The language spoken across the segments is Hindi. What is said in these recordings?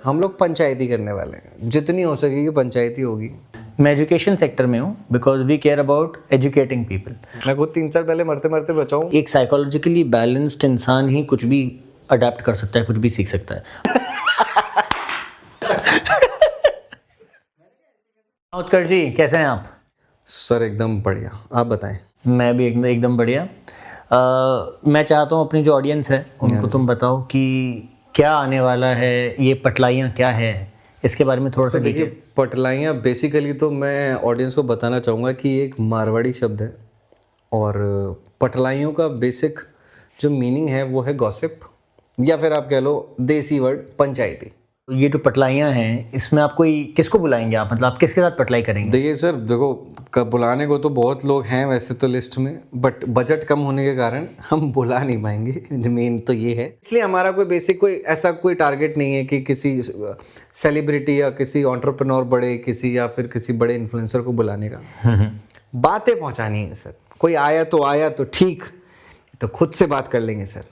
हम लोग पंचायती करने वाले हैं, जितनी हो सकेगी पंचायती होगी। मैं एजुकेशन सेक्टर में हूँ because we care about educating people. मैं खुद 3 साल पहले मरते मरते बचा हूँ। एक साइकोलॉजिकली बैलेंस्ड इंसान ही कुछ भी अडेप्ट कर सकता है, कुछ भी सीख सकता है। उत्कर्ष जी, कैसे हैं आप? सर एकदम बढ़िया, आप बताएं। मैं भी एकदम बढ़िया। मैं चाहता हूँ अपनी जो ऑडियंस है उनको तुम बताओ कि क्या आने वाला है, ये पटलाइयाँ क्या है, इसके बारे में थोड़ा सा देखिए, पटलाइयाँ बेसिकली तो मैं ऑडियंस को बताना चाहूँगा कि ये एक मारवाड़ी शब्द है और पटलाइयों का बेसिक जो मीनिंग है वो है गॉसिप, या फिर आप कह लो देसी वर्ड पंचायती। ये जो पटलाइयाँ हैं इसमें आप कोई किसको बुलाएंगे आप, मतलब आप किसके साथ पटलाई करेंगे? देखिए सर, देखो बुलाने को तो बहुत लोग हैं वैसे तो लिस्ट में, बट बजट कम होने के कारण हम बुला नहीं पाएंगे। मेन तो ये है, इसलिए हमारा कोई बेसिक कोई ऐसा कोई टारगेट नहीं है कि किसी सेलिब्रिटी या किसी एंटरप्रेन्योर बड़े किसी या फिर किसी बड़े इन्फ्लुएंसर को बुलाने का। बातें पहुंचानी है सर। कोई आया तो ठीक, तो खुद से बात कर लेंगे सर।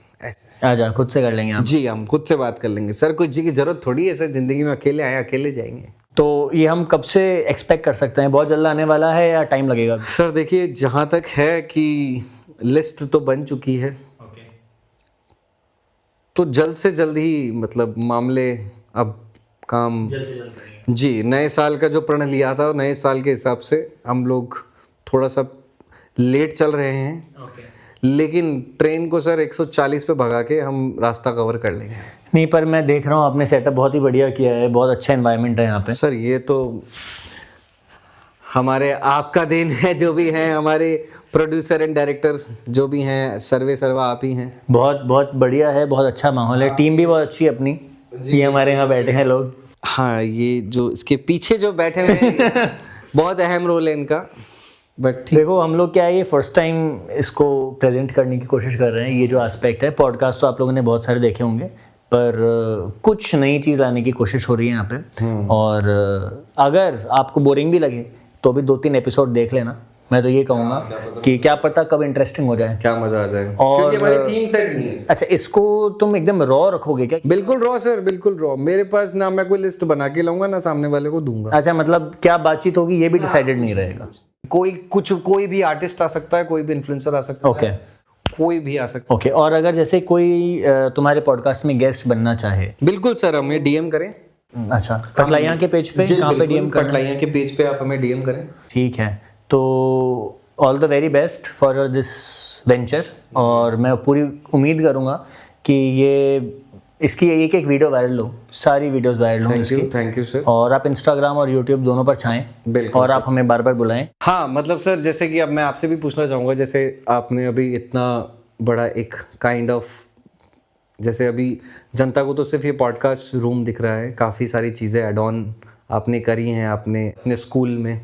आजा, खुद से कर लेंगे आप? जी, हम खुद से बात कर लेंगे सर। कोई जी की जरूरत थोड़ी है सर, जिंदगी में अकेले आए अकेले जाएंगे। तो ये हम कब से एक्सपेक्ट कर सकते हैं? बहुत जल्द आने वाला है या टाइम लगेगा? सर देखिए, जहाँ तक है कि लिस्ट तो बन चुकी है, तो जल्द से जल्द ही मतलब मामले अब काम जल्द से जल्द। जी, नए साल का जो प्रण लिया था नए साल के हिसाब से हम लोग थोड़ा सा लेट चल रहे हैं, लेकिन ट्रेन को सर 140 पे भगा के हम रास्ता कवर कर लेंगे। नहीं, पर मैं देख रहा हूँ आपने सेटअप बहुत ही बढ़िया किया है, बहुत अच्छा एनवायरनमेंट है यहाँ पे। सर ये तो हमारे आपका देन है, जो भी हैं हमारे प्रोड्यूसर एंड डायरेक्टर जो भी हैं, सर्वा आप ही हैं। बहुत बहुत बढ़िया है, बहुत अच्छा माहौल है, टीम भी बहुत अच्छी है अपनी। ये हमारे यहाँ बैठे हैं लोग। हाँ, ये जो इसके पीछे जो बैठे हुए हैं बहुत अहम रोल है इनका। बट देखो, हम लोग क्या है, ये फर्स्ट टाइम इसको प्रेजेंट करने की कोशिश कर रहे हैं। ये जो एस्पेक्ट है, पॉडकास्ट तो आप लोगों ने बहुत सारे देखे होंगे, पर कुछ नई चीज़ लाने की कोशिश हो रही है यहाँ पे। और अगर आपको बोरिंग भी लगे तो भी 2-3 एपिसोड देख लेना। मैं तो ये कहूँगा कि क्या पता कब इंटरेस्टिंग हो जाए, क्या मजा आ जाए। और क्योंकि हमारी थीम सेट नहीं है। अच्छा, इसको तुम एकदम रॉ रखोगे क्या? बिल्कुल रॉ सर, बिल्कुल रॉ। मेरे पास ना मैं कोई लिस्ट बना के लाऊंगा ना सामने वाले को दूंगा। अच्छा, मतलब क्या बातचीत होगी ये भी डिसाइडेड नहीं रहेगा? कोई भी आर्टिस्ट आ सकता है, कोई भी इन्फ्लुएंसर आ सकता ओके, है, कोई भी आ सकता ओके। और अगर जैसे कोई तुम्हारे पॉडकास्ट में गेस्ट बनना चाहे? है। बिल्कुल सर, हमें डीएम करें। अच्छा, पटलाइयाँ के पेज पे कहाँ पे डीएम करना? पटलाइयाँ के पेज पे आप हमें डीएम करें। ठीक है, तो all the very best for this venture. और मैं पूरी उम्मीद करूँगा कि ये इसकी एक वीडियो वायरल हो, सारी वीडियोस वायरल हो इसकी। Thank you sir. और आप इंस्टाग्राम और यूट्यूब दोनों पर छाएं। बिल्कुल और आप हमें बार बार बुलाएं। हाँ, मतलब सर जैसे कि अब मैं आपसे भी पूछना चाहूँगा, जैसे आपने अभी इतना बड़ा एक काइंड ऑफ, जैसे अभी जनता को तो सिर्फ ये पॉडकास्ट रूम दिख रहा है, काफ़ी सारी चीज़ें एड ऑन आपने करी हैं आपने अपने स्कूल में,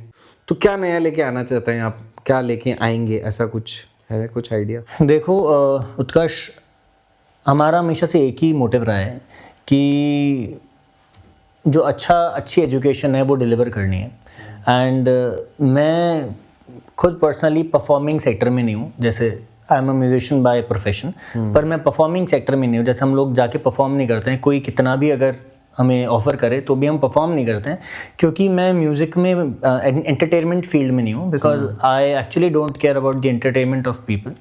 तो क्या नया लेके आना चाहते हैं आप? क्या लेके आएंगे? ऐसा कुछ है, कुछ आइडिया? देखो उत्कर्ष, हमारा हमेशा से एक ही मोटिव रहा है कि जो अच्छी एजुकेशन है वो डिलीवर करनी है। एंड मैं खुद पर्सनली परफॉर्मिंग सेक्टर में नहीं हूँ। जैसे I am a musician by profession, पर मैं परफॉर्मिंग सेक्टर में नहीं हूँ। जैसे हम लोग जाके परफॉर्म नहीं करते हैं, कोई कितना भी अगर हमें ऑफ़र करे तो भी हम परफॉर्म नहीं करते हैं, क्योंकि मैं म्यूज़िक में एंटरटेनमेंट फील्ड में नहीं हूँ। Because I actually don't care about the entertainment of people.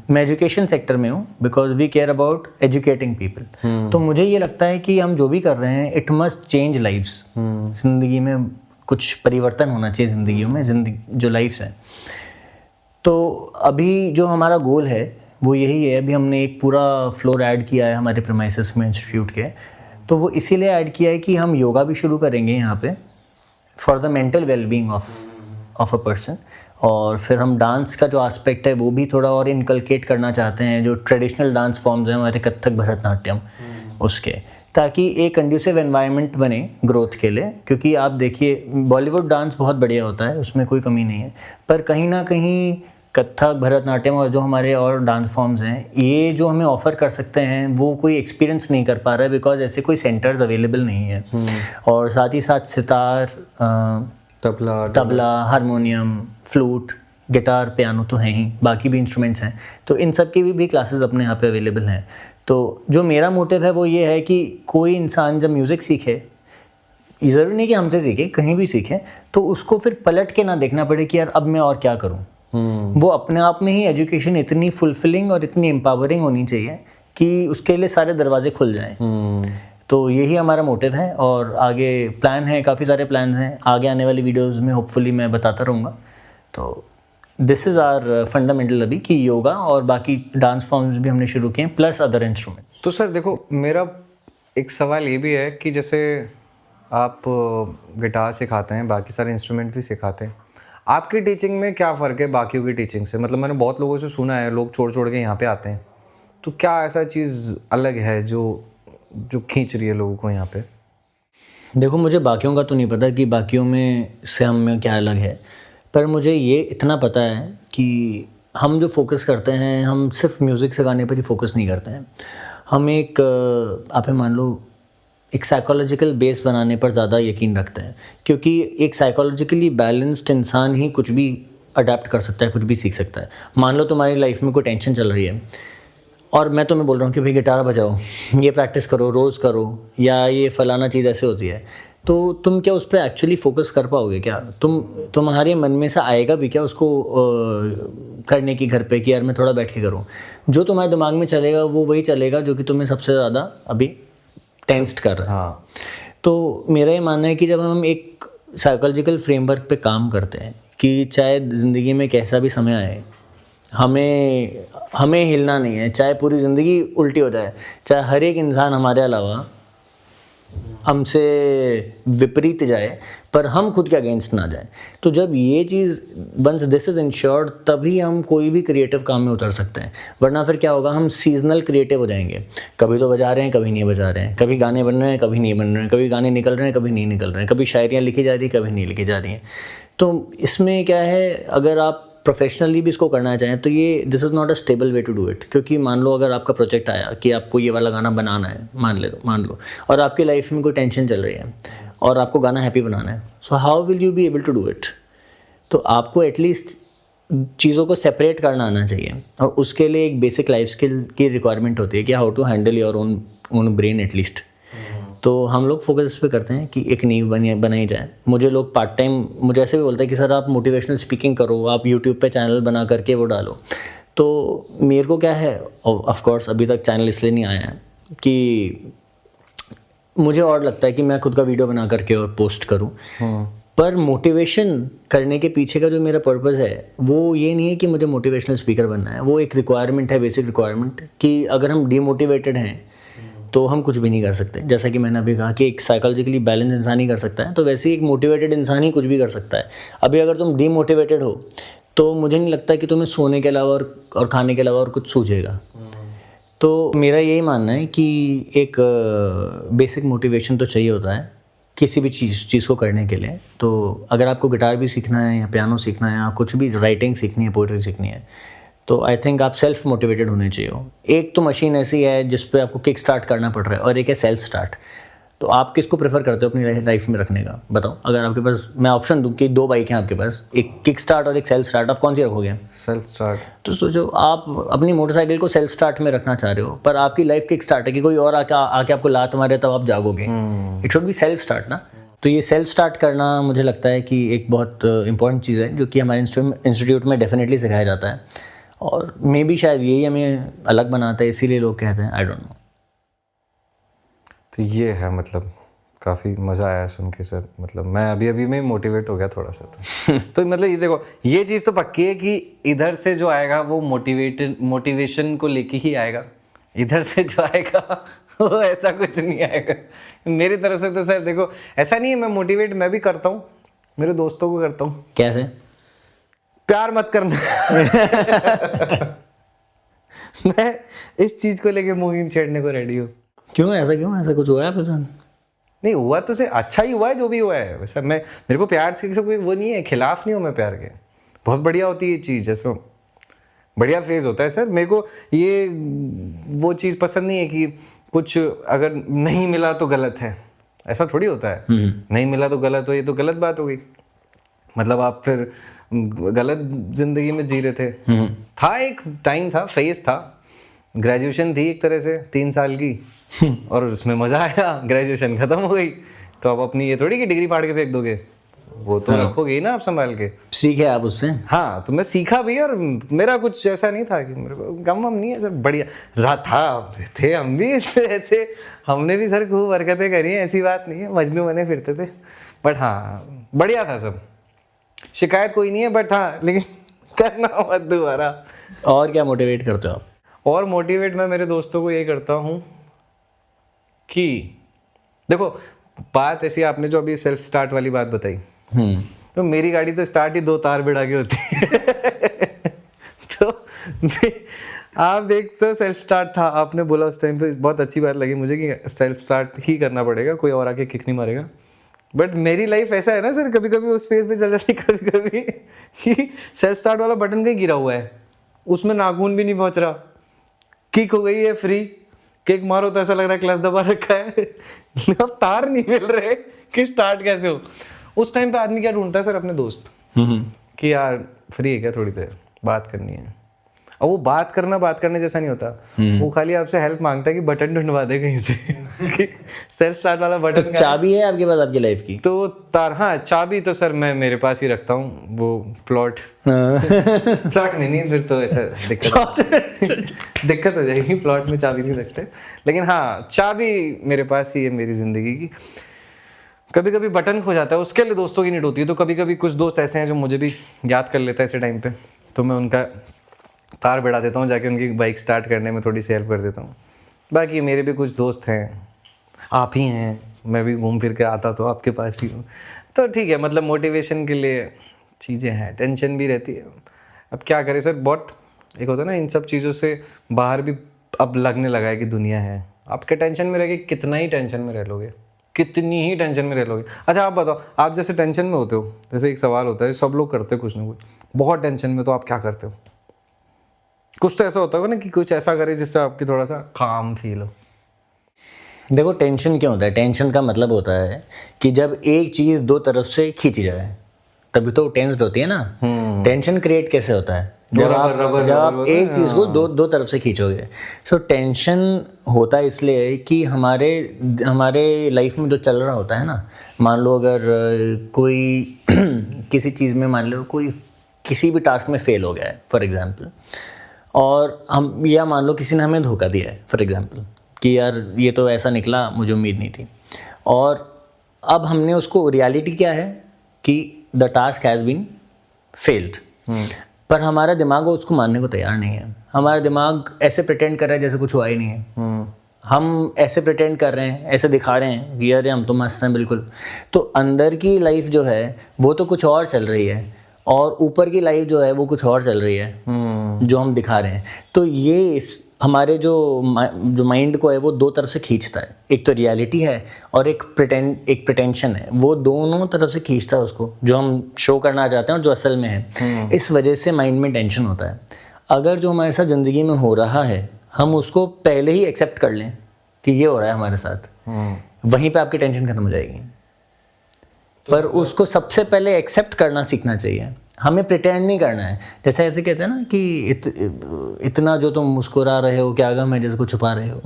मैं एजुकेशन सेक्टर में हूँ because we care about educating people. तो मुझे ये लगता है कि हम जो भी कर रहे हैं इट मस्ट चेंज लाइव्स। ज़िंदगी में कुछ परिवर्तन होना चाहिए ज़िंदगियों में, ज़िंदगी जो लाइफ्स हैं। तो अभी जो हमारा गोल है वो यही है। अभी हमने एक पूरा फ्लोर ऐड किया है हमारे प्रीमाइसेस में इंस्टीट्यूट के। तो वो इसीलिए ऐड किया है कि हम योगा भी शुरू करेंगे यहाँ पे for the mental wellbeing of a person. और फिर हम डांस का जो एस्पेक्ट है वो भी थोड़ा और इनकलकेट करना चाहते हैं, जो ट्रेडिशनल डांस फॉर्म्स हैं हमारे, कथक, भरतनाट्यम, उसके, ताकि एक कंड्यूसिव एनवायरनमेंट बने ग्रोथ के लिए। क्योंकि आप देखिए, बॉलीवुड डांस बहुत बढ़िया होता है, उसमें कोई कमी नहीं है, पर कहीं ना कहीं कथक, भरतनाट्यम और जो हमारे और डांस फॉर्म्स हैं, ये जो हमें ऑफ़र कर सकते हैं वो कोई एक्सपीरियंस नहीं कर पा रहा है, बिकॉज ऐसे कोई सेंटर्स अवेलेबल नहीं है। और साथ ही साथ sitar, tabla, harmonium, flute, guitar piano तो हैं ही, बाकी भी इंस्ट्रूमेंट्स हैं, तो इन सब की भी क्लासेस अपने यहाँ पे अवेलेबल हैं। तो जो मेरा मोटिव है वो ये है कि कोई इंसान जब म्यूज़िक सीखे, ज़रूरी नहीं कि हमसे सीखे, कहीं भी सीखे, तो उसको फिर पलट के ना देखना पड़े कि यार अब मैं और क्या करूँ। वो अपने आप में ही एजुकेशन इतनी फुलफिलिंग और इतनी एम्पावरिंग होनी चाहिए कि उसके लिए सारे दरवाजे खुल जाएं। तो यही हमारा मोटिव है और आगे प्लान है, काफ़ी सारे प्लान हैं, आगे आने वाली वीडियोस में होपफुली मैं बताता रहूँगा। तो दिस इज़ आवर फंडामेंटल अभी कि योगा और बाकी डांस फॉर्म्स भी हमने शुरू किए हैं प्लस अदर इंस्ट्रूमेंट। तो सर देखो, मेरा एक सवाल ये भी है कि जैसे आप गिटार सिखाते हैं, बाकी सारे इंस्ट्रूमेंट भी सिखाते हैं, आपकी टीचिंग में क्या फ़र्क है बाकियों की टीचिंग से? मतलब मैंने बहुत लोगों से सुना है, लोग छोड़ के यहाँ पे आते हैं, तो क्या ऐसा चीज़ अलग है जो खींच रही है लोगों को यहाँ पे? देखो, मुझे बाकियों का तो नहीं पता कि बाकियों में से हम में क्या अलग है, पर मुझे ये इतना पता है कि हम जो फोकस करते हैं, हम सिर्फ म्यूज़िक सिखाने पर ही फोकस नहीं करते हैं। हम एक आप मान लो एक साइकोलॉजिकल बेस बनाने पर ज़्यादा यकीन रखते हैं, क्योंकि एक साइकोलॉजिकली बैलेंस्ड इंसान ही कुछ भी अडेप्ट कर सकता है, कुछ भी सीख सकता है। मान लो तुम्हारी लाइफ में कोई टेंशन चल रही है और मैं तुम्हें बोल रहा हूँ कि भाई गिटार बजाओ, ये प्रैक्टिस करो, रोज़ करो, या ये फ़लाना चीज़ ऐसे होती है, तो तुम क्या उस पर एक्चुअली फ़ोकस कर पाओगे क्या? तुम्हारे मन में से आएगा भी क्या उसको करने की घर पे कि यार मैं थोड़ा बैठ के करूँ? जो तुम्हारे दिमाग में चलेगा वो वही चलेगा जो कि तुम्हें सबसे ज़्यादा अभी टेंस्ड कर रहा है। हाँ। तो मेरा ये मानना है कि जब हम एक साइकोलॉजिकल फ्रेमवर्क पे काम करते हैं कि चाहे ज़िंदगी में कैसा भी समय आए, हमें हिलना नहीं है, चाहे पूरी ज़िंदगी उल्टी हो जाए, चाहे हर एक इंसान हमारे अलावा हमसे विपरीत जाए, पर हम खुद के अगेंस्ट ना जाए। तो जब ये चीज़ वंस दिस इज़ इंश्योर्ड, तभी हम कोई भी क्रिएटिव काम में उतर सकते हैं। वरना फिर क्या होगा, हम सीजनल क्रिएटिव हो जाएंगे, कभी तो बजा रहे हैं, कभी नहीं बजा रहे हैं, कभी गाने बन रहे हैं, कभी नहीं बन रहे हैं, कभी गाने निकल रहे हैं, कभी नहीं निकल रहे हैं, कभी शायरियाँ लिखी जा रही हैं, कभी नहीं लिखी जा रही हैं। तो इसमें क्या है, अगर आप प्रोफेशनली भी इसको करना चाहें तो ये this is not a stable way to do it. क्योंकि मान लो अगर आपका प्रोजेक्ट आया कि आपको ये वाला गाना बनाना है, मान लो, और आपकी लाइफ में कोई टेंशन चल रही है और आपको गाना हैप्पी बनाना है, so how will you be able to do it? तो आपको एटलीस्ट चीज़ों को सेपरेट करना आना चाहिए, और उसके लिए एक बेसिक लाइफ स्किल की रिक्वायरमेंट होती है कि how to handle your own brain at least. तो हम लोग फोकस इस पे करते हैं कि एक नींव बनाई जाए। मुझे लोग पार्ट टाइम मुझे ऐसे भी बोलते हैं कि सर आप मोटिवेशनल स्पीकिंग करो, आप यूट्यूब पे चैनल बना करके वो डालो। तो मेरे को क्या है, ऑफ कोर्स अभी तक चैनल इसलिए नहीं आया है कि मुझे और लगता है कि मैं खुद का वीडियो बना करके और पोस्ट करूं, पर मोटिवेशन करने के पीछे का जो मेरा पर्पस है वो ये नहीं है कि मुझे मोटिवेशनल स्पीकर बनना है। वो एक रिक्वायरमेंट है, बेसिक रिक्वायरमेंट, कि अगर हम डीमोटिवेटेड हैं तो हम कुछ भी नहीं कर सकते। जैसा कि मैंने अभी कहा कि एक साइकोलॉजिकली बैलेंस इंसान ही कर सकता है, तो वैसे ही एक मोटिवेटेड इंसान ही कुछ भी कर सकता है। अभी अगर तुम डीमोटिवेटेड हो तो मुझे नहीं लगता कि तुम्हें सोने के अलावा और खाने के अलावा और कुछ सूझेगा। तो मेरा यही मानना है कि एक बेसिक मोटिवेशन तो चाहिए होता है किसी भी चीज़ को करने के लिए। तो अगर आपको गिटार भी सीखना है या पियानो सीखना है या कुछ भी राइटिंग सीखनी है, पोइट्री सीखनी है, तो आई थिंक आप सेल्फ मोटिवेटेड होने चाहिए हो। एक तो मशीन ऐसी है जिस पे आपको किक स्टार्ट करना पड़ रहा है, और एक है सेल्फ स्टार्ट। तो आप किसको प्रेफर करते हो अपनी लाइफ में रखने का? बताओ। अगर आपके पास मैं ऑप्शन दूं कि 2 बाइक हैं आपके पास, एक किक स्टार्ट और एक सेल्फ स्टार्ट, आप कौन सी रखोगे? Self start. तो सोचो, आप अपनी मोटरसाइकिल को सेल्फ स्टार्ट में रखना चाह रहे हो, पर आपकी लाइफ किक स्टार्ट है कि कोई और आके आपको लात मारे तब आप जागोगे। It should be self start ना। तो ये सेल्फ स्टार्ट करना मुझे लगता है कि एक बहुत इंपॉर्टेंट चीज़ है जो कि हमारे इंस्टीट्यूट में डेफिनेटली सिखाया जाता है, और मे बी शायद यही हमें अलग बनाता है, इसीलिए लोग कहते हैं, आई डोंट नो। तो ये है, मतलब काफ़ी मज़ा आया सुन के सर। मतलब मैं अभी में मोटिवेट हो गया थोड़ा सा। तो मतलब ये देखो, ये चीज़ तो पक्की है कि इधर से जो आएगा वो मोटिवेशन को लेके ही आएगा, इधर से जो आएगा वो ऐसा कुछ नहीं आएगा। मेरी तरफ से तो सर देखो, ऐसा नहीं है, मैं मोटिवेट मैं भी करता हूँ, मेरे दोस्तों को करता हूँ। कैसे? प्यार मत करना। मैं इस चीज़ को लेके मुहिम छेड़ने को रेडी हूँ। क्यों? ऐसा कुछ हुआ है आपके साथ? नहीं हुआ तो से अच्छा ही हुआ है जो भी हुआ है। वैसे मेरे को प्यार से कोई वो नहीं है, खिलाफ नहीं हूँ मैं प्यार के। बहुत बढ़िया होती है ये चीज़, जैसे बढ़िया फेज होता है सर। मेरे को ये वो चीज़ पसंद नहीं है कि कुछ अगर नहीं मिला तो गलत है, ऐसा थोड़ी होता है। नहीं मिला तो गलत हो, ये तो गलत बात हो गई। मतलब आप फिर गलत जिंदगी में जी रहे थे। था एक टाइम था, फेज था, ग्रेजुएशन थी एक तरह से 3 साल की और उसमें मजा आया, ग्रेजुएशन खत्म हो गई तो अब अपनी ये थोड़ी कि डिग्री फाड़ के फेंक दोगे, वो तो रखोगे ही ना आप संभाल के। सीखे आप उससे? हाँ, तो मैं सीखा भी और मेरा कुछ ऐसा नहीं था कि मेरे को गम वम नहीं है सर, बढ़िया रहा था, थे हम भी ऐसे, हमने भी सर खूब हरकतें करी हैं, ऐसी बात नहीं है, मजनू बने फिरते थे, बट हाँ बढ़िया था सब, शिकायत कोई नहीं है, बट हाँ लेकिन करना मत दोबारा। और क्या मोटिवेट करते हो आप? और मोटिवेट मैं मेरे दोस्तों को ये करता हूँ कि देखो, बात ऐसी, आपने जो अभी सेल्फ स्टार्ट वाली बात बताई, तो मेरी गाड़ी तो स्टार्ट ही 2 तार बिड़ा के होती है तो आप देखते हो सेल्फ स्टार्ट था, आपने बोला उस टाइम पे, बहुत अच्छी बात लगी मुझे कि सेल्फ स्टार्ट ही करना पड़ेगा, कोई और आके किक नहीं मारेगा। बट मेरी लाइफ ऐसा है ना सर, कभी कभी उस फेज पे चल जाती है कभी कभी कि सेल्फ स्टार्ट वाला बटन कहीं गिरा हुआ है, उसमें नाखून भी नहीं पहुंच रहा, किक हो गई है फ्री, किक मारो तो ऐसा लग रहा है क्लच दबा रखा है अब तार नहीं मिल रहे कि स्टार्ट कैसे हो। उस टाइम पे आदमी क्या ढूंढता है सर, अपने दोस्त, कि यार फ्री है क्या, थोड़ी देर बात करनी है। और वो बात करने जैसा नहीं होता, वो खाली आपसे हेल्प मांगता है कि बटन ढूंढवा दे कहीं से कि सेल्फ स्टार्ट वाला बटन। तो चाबी है आपके पास आपकी लाइफ की? तो तार, हाँ चाबी तो सर मैं मेरे पास ही रखता हूँ, वो प्लॉट में नहीं, फिर तो ऐसा दिक्कत हो जाएगी, प्लॉट में चाबी नहीं रखते, लेकिन हाँ चाबी मेरे पास ही है मेरी जिंदगी की। कभी कभी बटन खो जाता है, उसके लिए दोस्तों की नीड होती है, तो कभी कभी कुछ दोस्त ऐसे हैं जो मुझे भी याद कर लेता है ऐसे टाइम पे, तो मैं उनका तार बढ़ा देता हूँ, जाके उनकी बाइक स्टार्ट करने में थोड़ी सी हेल्प कर देता हूँ। बाकी मेरे भी कुछ दोस्त हैं, आप ही हैं, मैं भी घूम फिर के आता तो आपके पास ही हूँ, तो ठीक है, मतलब मोटिवेशन के लिए चीज़ें हैं, टेंशन भी रहती है। अब क्या करें सर, बहुत एक होता है ना, इन सब चीज़ों से बाहर भी अब लगने लगा है कि दुनिया है, आपके टेंशन में रह के कितना ही टेंशन में रह लोगे, कितनी ही टेंशन में रह लोगे। अच्छा आप बताओ, आप जैसे टेंशन में होते हो, जैसे एक सवाल होता है, सब लोग करते हैं कुछ ना कुछ, बहुत टेंशन में, तो आप क्या करते हो? कुछ तो ऐसा होता होगा ना कि कुछ ऐसा करे जिससे आपकी थोड़ा सा काम फील हो। देखो टेंशन क्यों होता है? टेंशन का मतलब होता है कि जब एक चीज़ 2 तरफ से खींची जाए तभी तो टेंस्ड होती है ना। टेंशन क्रिएट कैसे होता है? जब आप एक चीज़ को दो तरफ से खींचोगे। सो टेंशन होता है इसलिए कि हमारे लाइफ में जो चल रहा होता है ना, मान लो अगर कोई किसी चीज़ में, मान लो कोई किसी भी टास्क में फेल हो गया है फॉर एग्जांपल, और हम, या मान लो किसी ने हमें धोखा दिया है फॉर एग्जांपल, कि यार ये तो ऐसा निकला, मुझे उम्मीद नहीं थी, और अब हमने उसको, रियलिटी क्या है कि the task has been failed, पर हमारा दिमाग उसको मानने को तैयार नहीं है। हमारा दिमाग ऐसे प्रिटेंड कर रहा है जैसे कुछ हुआ ही नहीं है। हम ऐसे प्रिटेंड कर रहे हैं, ऐसे दिखा रहे हैं कि यार हम तो मस्त हैं बिल्कुल, तो अंदर की लाइफ जो है वो तो कुछ और चल रही है, और ऊपर की लाइफ जो है वो कुछ और चल रही है जो हम दिखा रहे हैं। तो ये हमारे जो माइंड को है वो 2 तरफ से खींचता है, एक तो रियलिटी है और एक प्रिटेंशन है, वो दोनों तरफ से खींचता है उसको, जो हम शो करना चाहते हैं और जो असल में है। इस वजह से माइंड में टेंशन होता है। अगर जो हमारे साथ ज़िंदगी में हो रहा है हम उसको पहले ही एक्सेप्ट कर लें कि ये हो रहा है हमारे साथ, वहीं पे आपकी टेंशन खत्म हो जाएगी। पर उसको सबसे पहले एक्सेप्ट करना सीखना चाहिए, हमें प्रिटेंड नहीं करना है। जैसे ऐसे कहते हैं ना कि इतना जो तुम मुस्कुरा रहे हो क्या गम है जिसको छुपा रहे हो,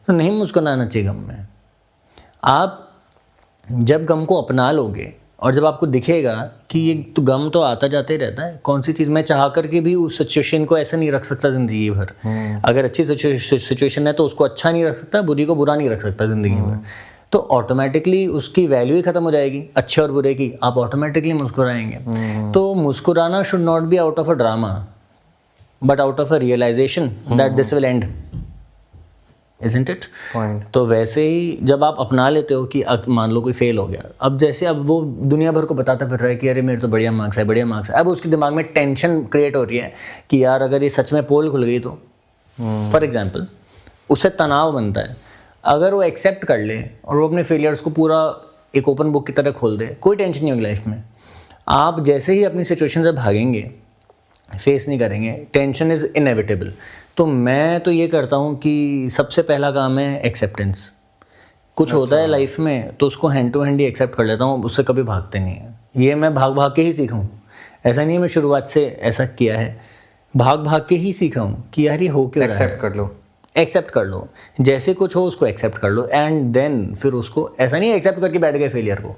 तो नहीं मुस्कुराना चाहिए गम में। आप जब गम को अपना लोगे और जब आपको दिखेगा कि ये तो गम तो आता जाता ही रहता है, कौन सी चीज़ मैं चाह करके भी उस सिचुएशन को ऐसे नहीं रख सकता ज़िंदगी भर। अगर अच्छी सिचुएशन है तो उसको अच्छा नहीं रख सकता, बुरी को बुरा नहीं रख सकता ज़िंदगी भर, तो ऑटोमेटिकली उसकी वैल्यू ही खत्म हो जाएगी, अच्छे और बुरे की। आप ऑटोमेटिकली मुस्कुराएंगे। तो मुस्कुराना should not be out of a drama but out of a realisation that this will end, isn't it? तो वैसे ही जब आप अपना लेते हो कि मान लो कोई फेल हो गया, अब जैसे अब वो दुनिया भर को बताता फिर रहा है कि अरे मेरे तो बढ़िया मार्क्स है, बढ़िया मार्क्स है, अब उसके दिमाग में टेंशन क्रिएट हो रही है कि यार अगर ये सच में पोल खुल गई तो, फॉर एग्जाम्पल, उससे तनाव बनता है। अगर वो एक्सेप्ट कर ले और वो अपने फेलियर्स को पूरा एक ओपन बुक की तरह खोल दे, कोई टेंशन नहीं होगी लाइफ में। आप जैसे ही अपनी सिचुएशन से भागेंगे, फेस नहीं करेंगे, टेंशन इज़ इनएविटेबल। तो मैं तो ये करता हूँ कि सबसे पहला काम है एक्सेप्टेंस। कुछ होता है लाइफ में तो उसको हैंड टू हैंड ही एक्सेप्ट कर लेता हूँ, उससे कभी भागते नहीं है। ये मैं भाग भाग के ही सीखा हूँ, ऐसा नहीं है मैं शुरुआत से ऐसा किया है, भाग भाग के ही सीखा हूँ कि यार ये हो क्यों रहा है। एक्सेप्ट कर लो। एक्सेप्ट कर लो, जैसे कुछ हो उसको एक्सेप्ट कर लो, एंड देन फिर उसको ऐसा नहीं एक्सेप्ट करके बैठ गए फेलियर को।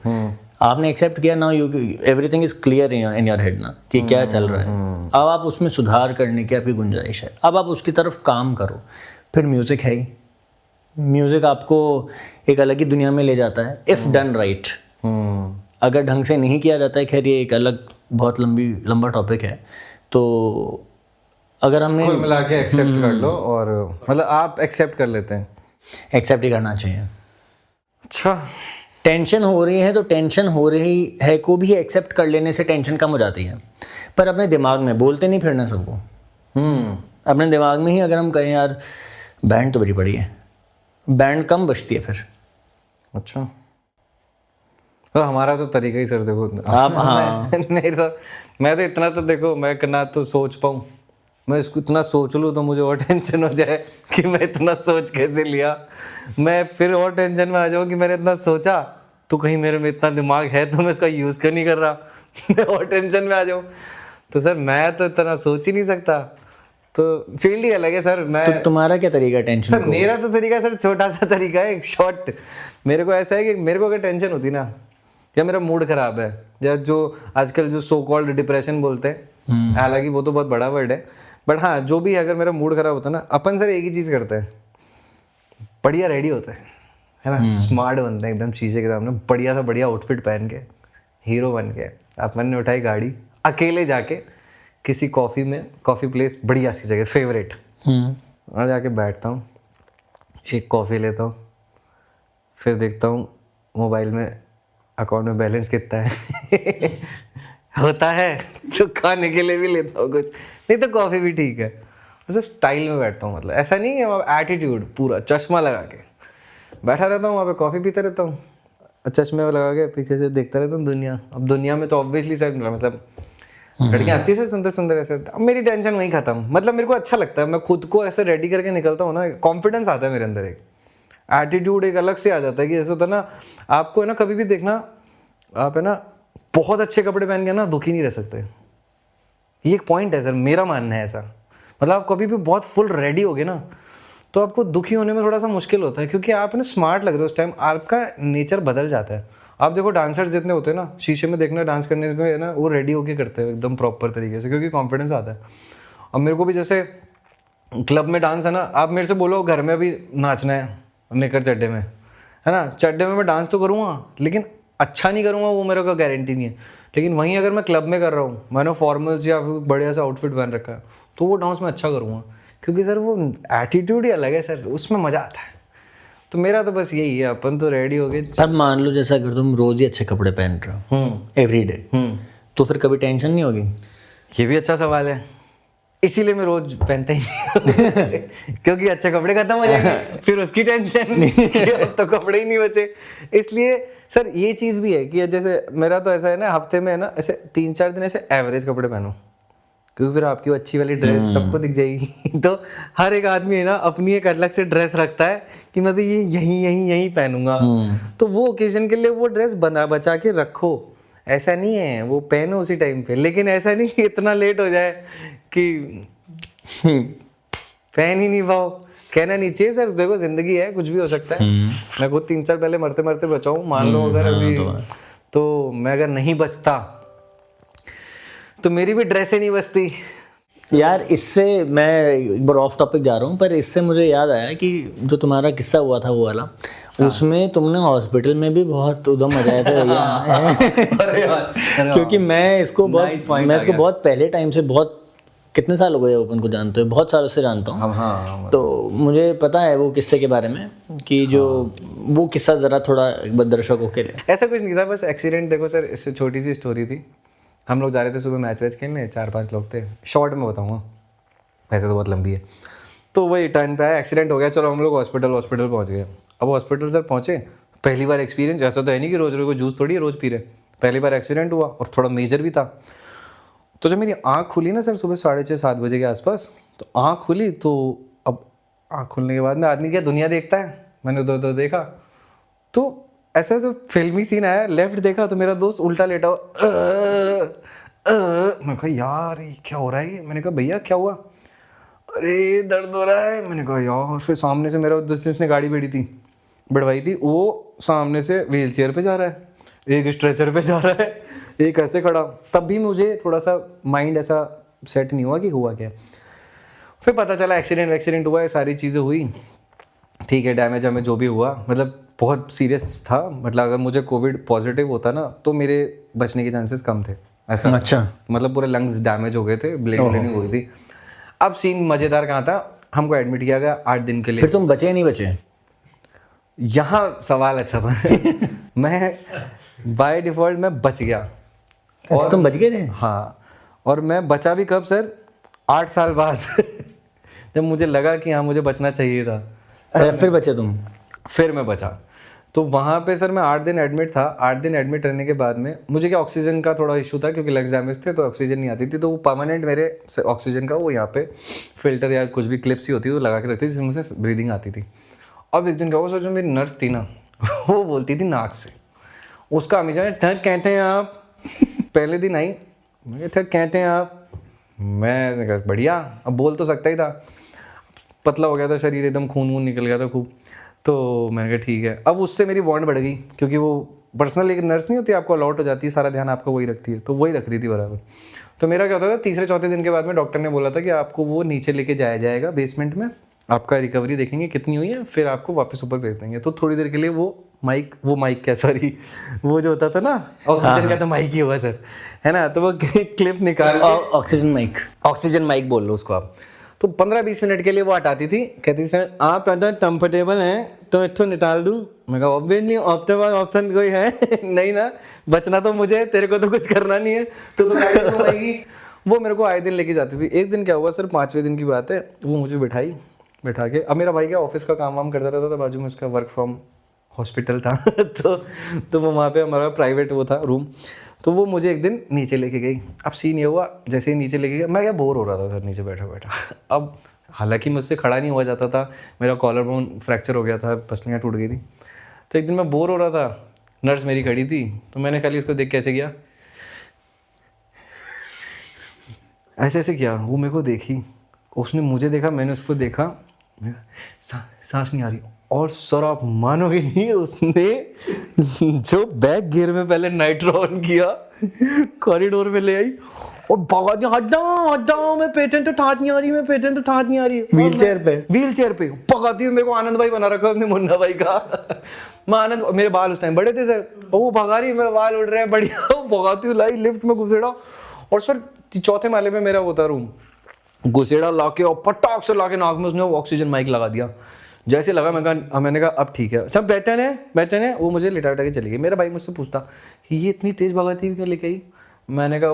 आपने एक्सेप्ट किया ना, you everything is clear in your head ना कि क्या चल रहा है। अब आप उसमें सुधार करने की आपकी गुंजाइश है, अब आप उसकी तरफ काम करो। फिर म्यूज़िक है ही, म्यूज़िक आपको एक अलग ही दुनिया में ले जाता है इफ़ डन राइट। अगर ढंग से नहीं किया जाता है, खैर ये एक अलग बहुत लंबा टॉपिक है। तो अगर हमने कुल मिला के एक्सेप्ट कर लो, और मतलब आप एक्सेप्ट कर लेते हैं। एक्सेप्ट ही करना चाहिए। अच्छा, टेंशन हो रही है तो टेंशन हो रही है को भी एक्सेप्ट कर लेने से टेंशन कम हो जाती है, पर अपने दिमाग में बोलते नहीं फिरना सबको। अपने दिमाग में ही अगर हम कहें यार बैंड तो बजी पड़ी है, बैंड कम बजती है फिर। अच्छा, तो हमारा तो तरीका ही सर देखो आप हाँ मैं तो इतना तो देखो, मैं ना तो सोच पाऊँ, मैं इसको इतना सोच लूँ तो मुझे और टेंशन हो जाए कि मैं इतना सोच कैसे लिया, मैं फिर और टेंशन में आ जाऊँ कि मैंने इतना सोचा तो कहीं मेरे में इतना दिमाग है तो मैं इसका यूज़ क्यों नहीं कर रहा मैं और टेंशन में आ जाऊँ। तो सर मैं तो इतना सोच ही नहीं सकता, तो फील्ड ही अलग है सर। मैं तो तुम्हारा क्या तरीका है टेंशन सर, मेरा तो तरीका सर छोटा सा तरीका है, एक शॉर्ट। मेरे को ऐसा है कि मेरे को अगर टेंशन होती ना, या मेरा मूड खराब है, या जो आजकल जो सो कॉल्ड डिप्रेशन बोलते हैं, हालांकि वो तो बहुत बड़ा वर्ड है, बट हाँ जो भी है, अगर मेरा मूड खराब होता है ना, अपन सर एक ही चीज़ करते हैं, बढ़िया रेडी होते हैं, है ना, स्मार्ट बनते हैं एकदम शीशे के सामने, बढ़िया सा बढ़िया आउटफिट पहन के, हीरो बन के अपन ने उठाई गाड़ी, अकेले जाके किसी कॉफ़ी प्लेस बढ़िया सी जगह फेवरेट, और जाके बैठता हूँ, एक कॉफ़ी लेता हूँ, फिर देखता हूँ मोबाइल में अकाउंट में बैलेंस कितना है होता है तो खाने के लिए भी लेता हूँ कुछ, नहीं तो कॉफ़ी भी ठीक है। वैसे स्टाइल में बैठता हूँ, मतलब ऐसा नहीं है, एटीट्यूड पूरा चश्मा लगा के बैठा रहता हूँ, वहाँ पे कॉफ़ी पीता रहता हूँ, चश्मे लगा के पीछे से देखता रहता हूँ दुनिया। अब दुनिया में तो ऑब्वियसली सर मतलब लड़कियाँ आती है सर सुंदर सुंदर ऐसे, अब मेरी टेंशन वहीं खत्म। मतलब मेरे को अच्छा लगता है, मैं खुद को ऐसे रेडी करके निकलता हूँ ना, कॉन्फिडेंस आता है मेरे अंदर, एक एटीट्यूड एक अलग से आ जाता है कि ऐसा होता है ना, आपको है ना कभी भी देखना, आप है ना बहुत अच्छे कपड़े पहन के ना दुखी नहीं रह सकते, ये एक पॉइंट है सर, मेरा मानना है ऐसा। मतलब आप कभी भी बहुत फुल रेडी होगे ना तो आपको दुखी होने में थोड़ा सा मुश्किल होता है, क्योंकि आप ना स्मार्ट लग रहे हो उस टाइम, आपका नेचर बदल जाता है। आप देखो डांसर्स जितने होते हैं ना, शीशे में देखना डांस करने में है ना, वो रेडी होके करते हैं एकदम प्रॉपर तरीके से, क्योंकि कॉन्फिडेंस आता है। अब मेरे को भी जैसे क्लब में डांस है ना, आप मेरे से बोलो घर में भी नाचना है निकर चड्डे में, है ना, चड्डे में मैं डांस तो करूँगा लेकिन अच्छा नहीं करूँगा, वो मेरे को गारंटी नहीं है। लेकिन वहीं अगर मैं क्लब में कर रहा हूँ, मैंने फॉर्मल्स या फिर बढ़िया सा आउटफिट पहन रखा है, तो वो डांस में अच्छा करूँगा, क्योंकि सर वो एटीट्यूड ही अलग है सर, उसमें मज़ा आता है। तो मेरा तो बस यही है, अपन तो रेडी हो गए। अब मान लो जैसा अगर तुम रोज ही अच्छे कपड़े पहन रहे हो एवरी डे, तो फिर कभी टेंशन नहीं होगी? ये भी अच्छा सवाल है, इसीलिए मैं रोज पहनता ही नहीं क्योंकि अच्छे कपड़े खत्म हो जाएंगे फिर उसकी टेंशन तो कपड़े ही नहीं बचे। इसलिए सर ये चीज़ भी है कि जैसे मेरा तो ऐसा है ना, हफ्ते में है ना ऐसे 3-4 दिन ऐसे एवरेज कपड़े पहनो, क्योंकि फिर आपकी अच्छी वाली ड्रेस सबको दिख जाएगी तो हर एक आदमी है ना अपनी एक अलग से ड्रेस रखता है कि मैं तो ये यहीं पहनूंगा, तो वो ओकेजन के लिए वो ड्रेस बचा के रखो, ऐसा नहीं है वो पहनो उसी टाइम पे। लेकिन ऐसा नहीं कि इतना लेट हो जाए कि पहन ही नहीं पाओ, कहना नहीं चाहिए सर। देखो जिंदगी है, कुछ भी हो सकता है। मैं खुद 3 साल पहले मरते मरते बचाऊं, मान लो अगर अभी तो मैं अगर नहीं बचता तो मेरी भी ड्रेसें नहीं बचती। यार इससे मैं एक बार ऑफ टॉपिक जा रहा हूँ, पर इससे मुझे याद आया कि जो तुम्हारा किस्सा हुआ था वो वाला, उसमें तुमने हॉस्पिटल में भी बहुत उधम मचाया था क्योंकि मैं इसको बहुत पहले टाइम से, बहुत कितने साल हो गए ओपन को जानते हो, बहुत सालों से जानता हूँ। तो मुझे पता है वो किस्से के बारे में कि जो वो किस्सा ज़रा थोड़ा एक बार दर्शकों के लिए। ऐसा कुछ नहीं था, बस एक्सीडेंट। देखो सर, इससे छोटी सी स्टोरी थी। हम लोग जा रहे थे सुबह मैच वैच खेलने, 4-5 लोग थे, शॉर्ट में बताऊँगा, वैसे तो बहुत लंबी है। तो वही टाइम पे आया, एक्सीडेंट हो गया, चलो हम लोग हॉस्पिटल पहुँच गए। अब हॉस्पिटल सर पहुँचे, पहली बार एक्सपीरियंस, ऐसा तो है नहीं कि रोज़ रोज़ जूस थोड़ी रोज़ पी रहे, पहली बार एक्सीडेंट हुआ और थोड़ा मेजर भी था। तो जब मेरी आँख खुली ना सर सुबह 6:30-7 बजे के आसपास, तो आँख खुली, तो अब आँख खुलने के बाद में आदमी क्या दुनिया देखता है, मैंने उधर उधर देखा, तो ऐसा ऐसा फिल्मी सीन आया, लेफ्ट देखा तो मेरा दोस्त उल्टा लेटा हुआ मैं कहा यार ये क्या हो रहा है, मैंने कहा भैया क्या हुआ, अरे दर्द हो रहा है, मैंने कहा यार। फिर सामने से मेरा दोस्त जिसने गाड़ी बढ़वाई थी वो सामने से व्हील चेयर पे जा रहा है, एक स्ट्रेचर पे जा रहा है, एक ऐसे खड़ा। तब भी मुझे थोड़ा सा माइंड ऐसा सेट नहीं हुआ कि हुआ क्या। फिर पता चला एक्सीडेंट हुआ है, सारी चीज़ें हुई, ठीक है, डैमेज हमें जो भी हुआ मतलब बहुत सीरियस था। मतलब अगर मुझे कोविड पॉजिटिव होता ना तो मेरे बचने के चांसेस कम थे ऐसा। अच्छा, मतलब पूरे लंग्स डैमेज हो गए थे, ब्लीडिंग हो गई थी। अब सीन मज़ेदार कहाँ था, हमको एडमिट किया गया 8 दिन के लिए। फिर तुम बचे नहीं बचे? यहाँ सवाल अच्छा था मैं बाय डिफ़ॉल्ट मैं बच गया। अच्छा, तुम बच गए थे? हाँ, और मैं बचा भी कब सर, 8 साल बाद जब मुझे लगा कि हाँ मुझे बचना चाहिए था, फिर बचे तुम? फिर मैं बचा। तो वहाँ पे सर मैं 8 दिन एडमिट था। 8 दिन एडमिट रहने के बाद में मुझे क्या ऑक्सीजन का थोड़ा इशू था क्योंकि लंग्स डैमेज थे, तो ऑक्सीजन नहीं आती थी। तो वो परमानेंट मेरे ऑक्सीजन का वो यहाँ पे फिल्टर या कुछ भी क्लिप्स ही होती थी वो लगा के रखती थी जिसमें मुझे ब्रीदिंग आती थी। अब एक दिन क्या हुआ सर, जो मेरी नर्स थी ना वो बोलती थी नाक से, उसका हमेशा ठंड कहते हैं आप पहले दिन आई, मैं ठंड कहते हैं आप, मैं कहा बढ़िया, अब बोल तो सकता ही था, पतला हो गया था शरीर एकदम, खून वून निकल गया था खूब। तो मैंने कहा ठीक है। अब उससे मेरी बॉन्ड बढ़ गई क्योंकि वो पर्सनल एक नर्स नहीं होती, आपको अलॉट हो जाती है, सारा ध्यान आपका वही रखती है, तो वही रख रही थी बराबर। तो मेरा क्या होता था, तीसरे चौथे दिन के बाद में डॉक्टर ने बोला था कि आपको वो नीचे लेके जाया जाएगा बेसमेंट में, आपका रिकवरी देखेंगे कितनी हुई है, फिर आपको वापस ऊपर भेज देंगे। तो थोड़ी देर के लिए वो माइक क्या सॉरी वो जो होता था ना ऑक्सीजन का, तो माइक ही हुआ सर, है ना, तो वो क्लिप निकाल ऑक्सीजन माइक बोल लो उसको आप। तो 15-20 मिनट के लिए वो हटाती थी, कहती थी सर आप ज़्यादा कंफर्टेबल हैं तो इसको निकाल दूँ। मैं कहा ऑब्वियसली ऑप्शन कोई है नहीं ना, बचना तो मुझे, तेरे को तो कुछ करना नहीं है, तो आएगी। वो मेरे को आए दिन लेके जाती थी। एक दिन क्या हुआ सर, 5वें दिन की बात है, वो मुझे बैठा के, अब मेरा भाई क्या ऑफिस का काम वाम करता रहता था, बाजू में उसका वर्क फ्रॉम हॉस्पिटल था तो वो वहाँ पे हमारा प्राइवेट वो था रूम, तो वो मुझे एक दिन नीचे लेके गई। अब सीन ये हुआ, जैसे ही नीचे लेके गया, मैं क्या बोर हो रहा था सर नीचे बैठा अब हालांकि मुझसे खड़ा नहीं हुआ जाता था, मेरा कॉलर बोन फ्रैक्चर हो गया था, पसलियाँ टूट गई थी। तो एक दिन मैं बोर हो रहा था, नर्स मेरी खड़ी थी, तो मैंने खाली उसको देख कैसे किया, ऐसे किया, वो मेरे को देखी, उसने मुझे देखा, मैंने उसको देखा, सांस नहीं आ रही। और सर आप मानोगे नहीं, उसने जो बैक गियर में पहले नाइट्रो ऑन किया, कॉरिडोर में ले आई और भगा दिया, हटाओ मैं पेटेंट उठा नहीं आ रही व्हील चेयर पे भगाती हूँ। मेरे को आनंद भाई बना रखा उसने, मुन्ना भाई का मैं आनंद, मेरे बाल उस टाइम बड़े थे सर, वो भगा रही है, मेरे बाल उड़ रहे हैं बढ़िया, भगाती हूँ, लाई लिफ्ट में घुसेड़ा, और सर 4थे माले पे मेरा होता रूम, घुसेड़ा लाके और पटाख से लाके नाक में उसने ऑक्सीजन माइक लगा दिया। जैसे लगा मैंने कहा अब ठीक है, सब बैठे ने, वो मुझे लिटा के चली गई। मेरा भाई मुझसे पूछता कि ये इतनी तेज़ भगाती हुई क्या लेके आई। मैंने कहा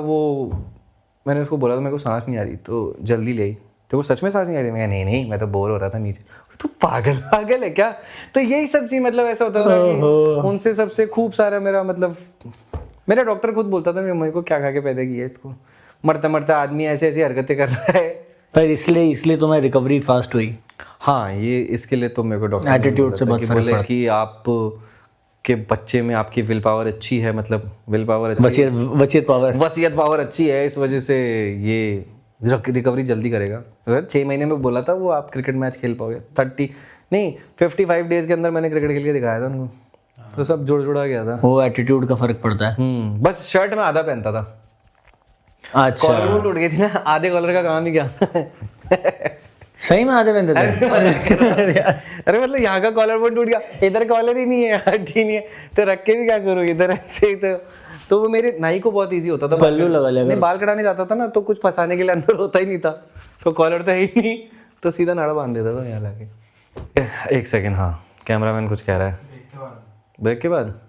मैंने उसको बोला था मेरे को सांस नहीं आ रही, तो जल्दी ले आई। तो वो सच में सांस नहीं आ रही? मैं नहीं मैं तो बोर हो रहा था नीचे। तो पागल है क्या? तो यही सब चीज़ मतलब ऐसा होता था कि उनसे सबसे खूब सारा मेरा डॉक्टर खुद बोलता था मेरे को क्या खा के पैदा किया इसको, मरता आदमी ऐसी हरकतें कर रहा है। पर इसलिए तुम्हारी रिकवरी फास्ट हुई? हाँ, ये इसके लिए तो मेरे को डॉक्टर एटीट्यूड से बहुत फर्क पड़ा कि आप के बच्चे में आपकी विल पावर अच्छी है, मतलब विल पावर अच्छी, वसीयत पावर अच्छी है, इस वजह से ये रिकवरी जल्दी करेगा। सर 6 महीने में बोला था वो आप क्रिकेट मैच खेल पाओगे, 55 डेज के अंदर मैंने क्रिकेट खेल के दिखाया था उनको, तो सब जुड़ा गया था। वो एटीट्यूड का फर्क पड़ता है। बस शर्ट में आधा पहनता था। अच्छा, कॉलर टूट गई थी ना, आधे कॉलर का काम ही क्या सही में आधे पहनते थे? अरे मतलब यहाँ का कॉलर बोन टूट गया, इधर कॉलर ही नहीं है, हट ही नहीं है, तो रख के भी क्या करूँ इधर ऐसे ही। तो वो मेरे नाई को बहुत इजी होता था, पल्लू लगा लिया। मैं बाल कटाने जाता था ना, तो कुछ फंसाने के लिए अंदर होता ही नहीं था, तो कॉलर था ही नहीं, तो सीधा नाड़ा बांध देता था यहाँ लाके। 1 सेकेंड, हाँ कैमरामैन कुछ कह रहा है। ब्रेक के बाद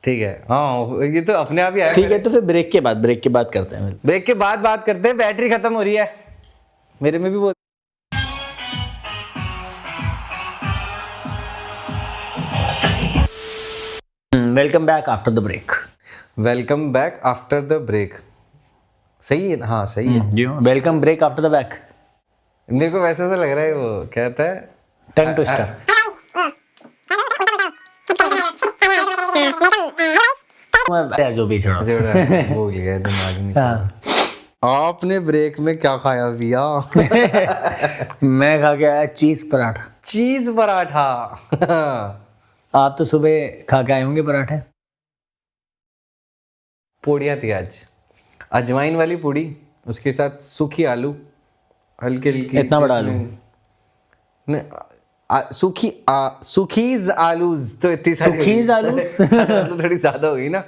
ठीक है, हाँ ये तो अपने आप ही आया। ठीक है, तो फिर ब्रेक के बाद करते हैं। ब्रेक के बाद बात करते हैं। बैटरी खत्म हो रही है मेरे में भी बहुत। Welcome back after the break. सही है, हाँ सही है। Welcome break after the back. मेरे को वैसे ऐसा लग रहा है, वो कहता है टंग ट्विस्टर। यार जो भी छोड़ो। भूल गया, दिमाग में चला। आपने ब्रेक में क्या खाया भैया? मैं खा के आया चीज पराठा। चीज पराठा। आप तो सुबह खा के आए होंगे पराठे। पूड़ियाँ थी आज, अजवाइन वाली पूड़ी, उसके साथ सूखी आलू, हल्की हल्की इतना बड़ा आलू? सूखीज आलूज, तो इतनी सारी सूखीज आलूज? आलू थोड़ी ज्यादा होगी ना।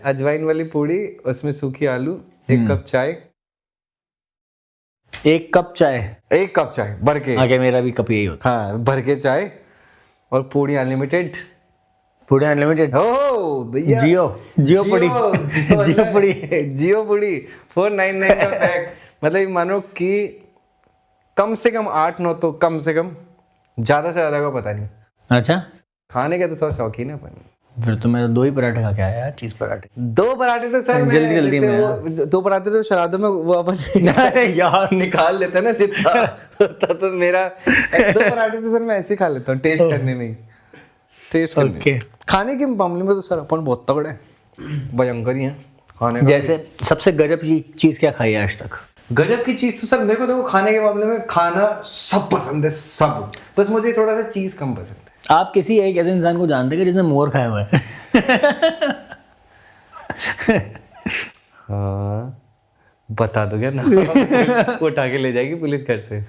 अजवाइन वाली पूड़ी, उसमें सूखी आलू, 1 कप चाय। 1 कप चाय? 1 कप चाय भर के। आगे मेरा भी कप यही होता। हाँ, भर के चाय और पूड़ी अनलिमिटेड। पूड़ी अनलिमिटेड? ओ भैया, जियो पूड़ी। जियो पूड़ी। जियो पूड़ी 499 का पैक। मतलब मानो कि कम से कम 8-9 तो कम से कम, ज्यादा से ज्यादा का पता नहीं। अच्छा, खाने का तो सब शौकीन है अपन। फिर तो मैं 2 ही पराठे खा के आया यार, चीज पराठे। 2 पराठे तो सर जल्दी में वो 2 पराठे तो श्राद्धों में वो अपन यार निकाल लेते हैं ना जितना होता। तो मेरा 2 पराठे तो सर मैं ऐसे ही खा लेता हूँ, टेस्ट करने में। टेस्ट करने खाने के मामले में तो सर अपन बहुत तगड़े हैं, भयंकर ही हैं खाने का। जैसे सबसे गजब की चीज क्या खाई है आज तक? गजब की चीज तो सर मेरे को देखो, खाने के मामले में खाना सब पसंद है, सब। बस मुझे थोड़ा सा चीज कम पसंद है। आप किसी एक ऐसे इंसान को जानते हैं जिसने मोर खाया हुआ है? हाँ, बता दोगे ना? उठा के ले जाएगी पुलिस घर से।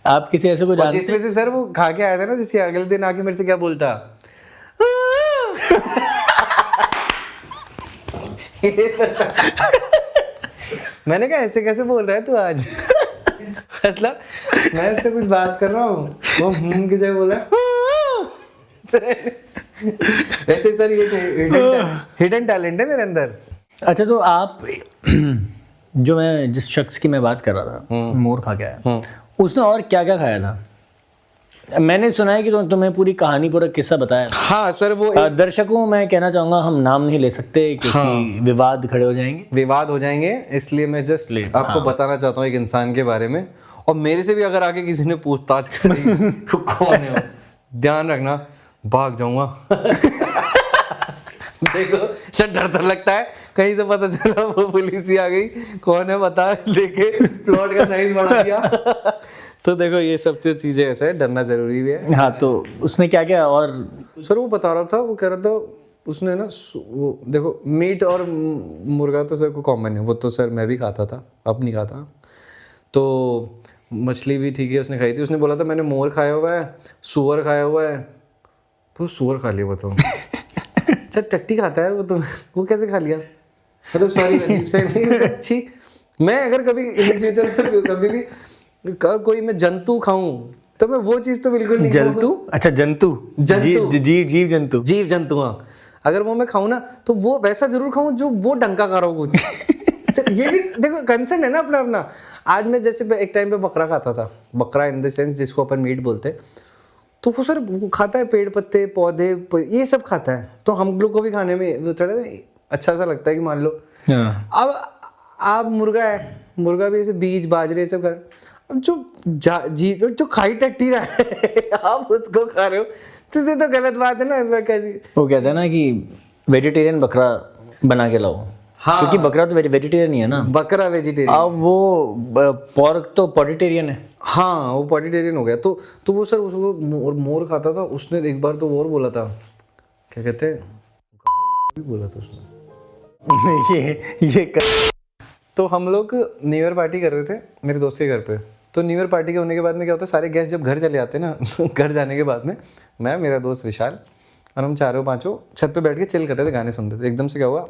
आप किसी ऐसे को जानते हैं? जिसमें से सर वो खा के आया था ना, जिसके अगले दिन आके मेरे से क्या बोलता, मैंने कहा ऐसे कैसे बोल रहा है तू आज? मतलब मैं उससे कुछ बात कर रहा हूँ, वो की जगह बोला। वैसे सर ये हिडन टैलेंट है मेरे अंदर। अच्छा, तो आप जो मैं जिस शख्स की मैं बात कर रहा था, मोर खा के आया, उसने और क्या क्या खाया था? मैंने सुना है कि तुम्हें पूरी कहानी, पूरा किस्सा बताया। हाँ सर, वो दर्शकों मैं कहना चाहूंगा हम नाम नहीं ले सकते क्योंकि विवाद खड़े हो जाएंगे। विवाद हो जाएंगे, इसलिए मैं जस्ट आपको बताना चाहता हूँ एक इंसान के बारे में। और मेरे से भी अगर आके किसी ने पूछताछ करी तो कौन है वो, ध्यान रखना, भाग जाऊंगा। देखो सर, डर तो लगता है कहीं से पता चला वो पुलिस ही आ गई, कौन है बता, लेके प्लॉट का साइज बढ़ा दिया। तो देखो ये सब चीजें ऐसा है, डरना जरूरी भी है। हाँ, तो उसने क्या क्या? और सर वो बता रहा था, वो कह रहा था उसने ना, वो देखो मीट और मुर्गा तो सर को कॉमन है, वो तो सर मैं भी खाता था, अब नहीं खाता। तो मछली भी ठीक है उसने खाई थी। उसने बोला था मैंने मोर खाया हुआ है, सुअर खाया हुआ है। वो सुअर खा लिया बताओ। सर टट्टी खाता है वो, तो वो कैसे खा लिया? मतलब सॉरी, अजीब से नहीं अच्छी। मैं अगर कभी इन फ्यूचर कभी भी कोई मैं जंतु खाऊं तो मैं वो चीज तो बिल्कुल नहीं। जंतु? अच्छा, जंतु जीव जंतु। जीव जंतु, हाँ। अगर वो मैं खाऊं ना तो वो वैसा जरूर खाऊं जो वो डंका खा रहा हो कुछ। ये भी देखो कंसर्न है ना अपना अपना। आज मैं जैसे एक टाइम पे बकरा खाता था, बकरा इन द सेंस जिसको अपन मीट बोलते हैं, तो वो सर वो खाता है पेड़ पत्ते पौधे ये सब खाता है। तो हम लोग को भी खाने में थोड़ा अच्छा सा लगता है कि मान लो अब आप मुर्गा है, मुर्गा भी ऐसे बीज बाजरे सब कर, अब जो खाई टट्टी रहा है आप उसको खा रहे हो, तो ये तो गलत बात है ना। कैसी वो कहते हैं ना कि वेजिटेरियन बकरा बना के लाओ। हाँ, क्योंकि बकरा तो वेजिटेरियन ही है ना। बकरा वेजिटेरियन, अब वो पॉर्क तो पॉडिटेरियन है। हाँ, वो पॉडिटेरियन हो गया। तो वो सर उसको मोर खाता था। उसने एक बार तो और बोला था, क्या कहते हैं, भी बोला था उसने। तो हम लोग न्यू ईयर पार्टी कर रहे थे मेरे दोस्त के घर पे। तो न्यू ईयर पार्टी के होने के बाद में क्या होता है, सारे गेस्ट जब घर चले आते हैं ना, तो घर जाने के बाद में मैं, मेरा दोस्त विशाल और हम चारों पांचों छत पे बैठ के चिल कर रहे थे, गाने सुन रहे थे। एकदम से क्या हुआ,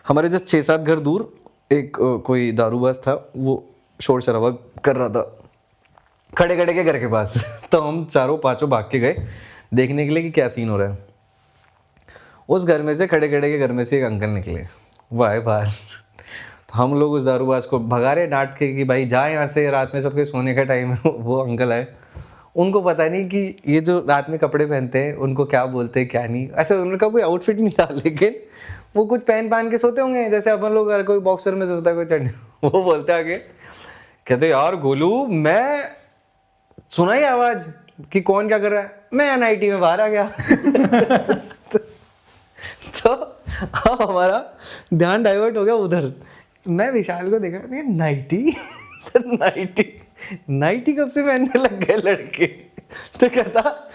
हमारे जस्ट 6-7 घर दूर एक कोई दारूबाज था, वो शोर शराबा कर रहा था खड़े खड़े के घर के पास। तो हम चारों पांचों भाग के गए देखने के लिए कि क्या सीन हो रहा है। उस घर में से, खड़े खड़े के घर में से एक अंकल निकले, वाह बाहर। तो हम लोग उस दारूबाज को भगा रहे डांट के कि भाई जा यहाँ से, रात में सबके सोने का टाइम है। वो अंकल आए, उनको पता नहीं कि ये जो रात में कपड़े पहनते हैं उनको क्या बोलते हैं क्या नहीं। ऐसे उनका कोई आउटफिट नहीं था, लेकिन वो कुछ पहन के सोते होंगे जैसे अपन लोग, अगर कोई बॉक्सर में सोता है कोई चढ़ने। वो बोलते आगे, कहते यार गोलू, मैं सुना ही आवाज़, कि कौन क्या कर रहा है, मैं एनआईटी में बाहर आ गया। तो अब हमारा ध्यान डाइवर्ट हो गया उधर। मैं विशाल को देखा, नहीं नाइटी तो नाइटी कब से पहनने लग गए लड़के। तो कहता